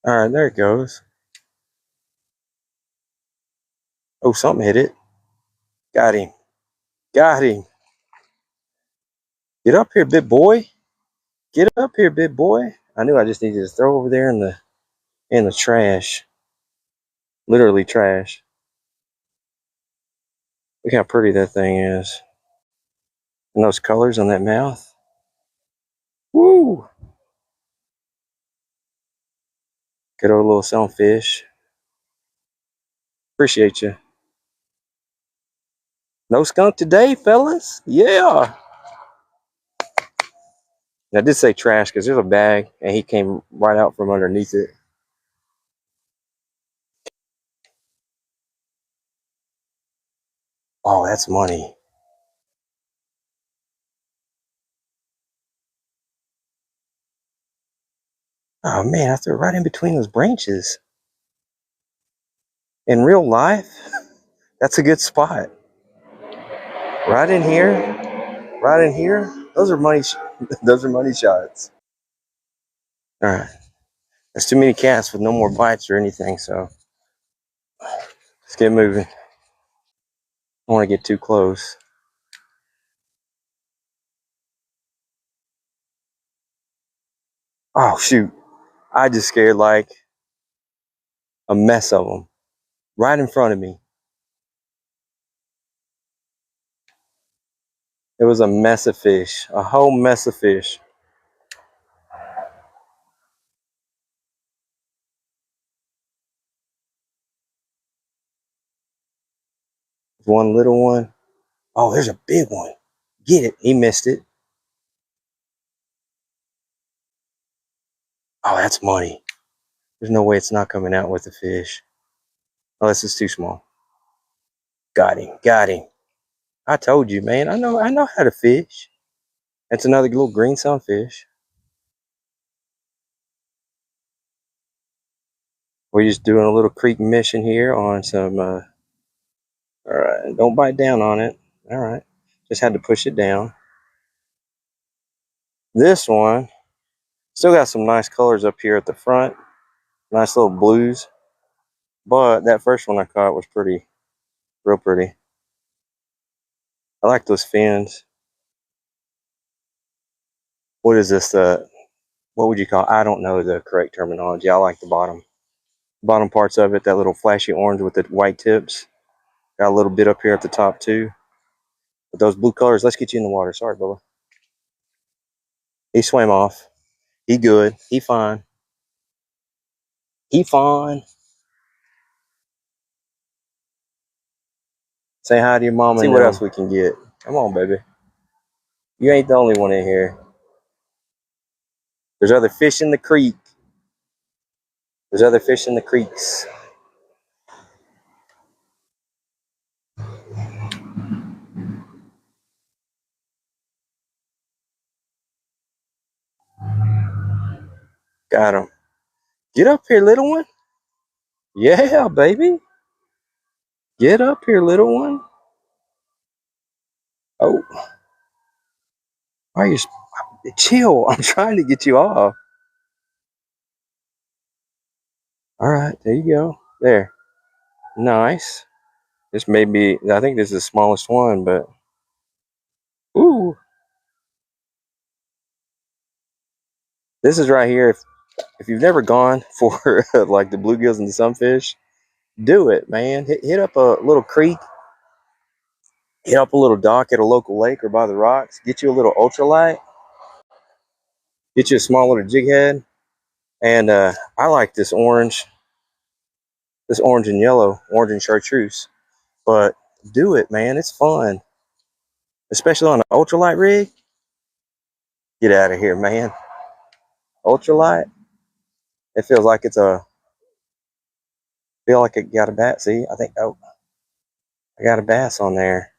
All right, there it goes. Oh, something hit it. Got him. Got him. Get up here, big boy. Get up here, big boy. I knew I just needed to throw over there in the trash. Literally trash. Look how pretty that thing is. And those colors on that mouth. Woo! Good old little sunfish. Appreciate you. No skunk today, fellas. Yeah. I did say trash because there's a bag and he came right out from underneath it. Oh, that's money. Oh man, I threw it right in between those branches. In real life, that's a good spot. Right in here, right in here. Those are money. Those are money shots. All right, there's too many cats with no more bites or anything, so let's get moving. I don't want to get too close. Oh shoot! I just scared like a mess of them right in front of me. It was a mess of fish, a whole mess of fish. One little one. Oh, there's a big one. Get it. He missed it. Oh, that's money. There's no way it's not coming out with the fish. Unless it's too small. Got him. Got him. I told you, man. I know how to fish. That's another little green sunfish. We're just doing a little creek mission here on some, all right, don't bite down on it. All right, just had to push it down. This one, still got some nice colors up here at the front. Nice little blues. But that first one I caught was pretty, real pretty. I like those fins. What is this, what would you call it? I don't know the correct terminology. I like the bottom parts of it, that little flashy orange with the white tips. Got a little bit up here at the top too. But those blue colors, let's get you in the water. Sorry, Bubba. He swam off. He good. He fine. He fine. Say hi to your mama. See what else we can get. Come on, baby. You ain't the only one in here. There's other fish in the creek. There's other fish in the creeks. Got him. Get up here, little one. Yeah, baby. Get up here, little one. Oh. Why are you... Chill. I'm trying to get you off. All right. There you go. There. Nice. This may be... I think this is the smallest one, but... Ooh. This is right here. If you've never gone for like the bluegills and the sunfish, do it, man. Hit up a little creek, hit up a little dock at a local lake or by the rocks. Get you a little ultralight. Get you a small little jig head. And I like this orange and yellow, orange and chartreuse. But do it, man. It's fun, especially on an ultralight rig. Get out of here, man. Ultralight. It feels like it's a. Feel like it got a bat. See, I think. Oh, I got a bass on there.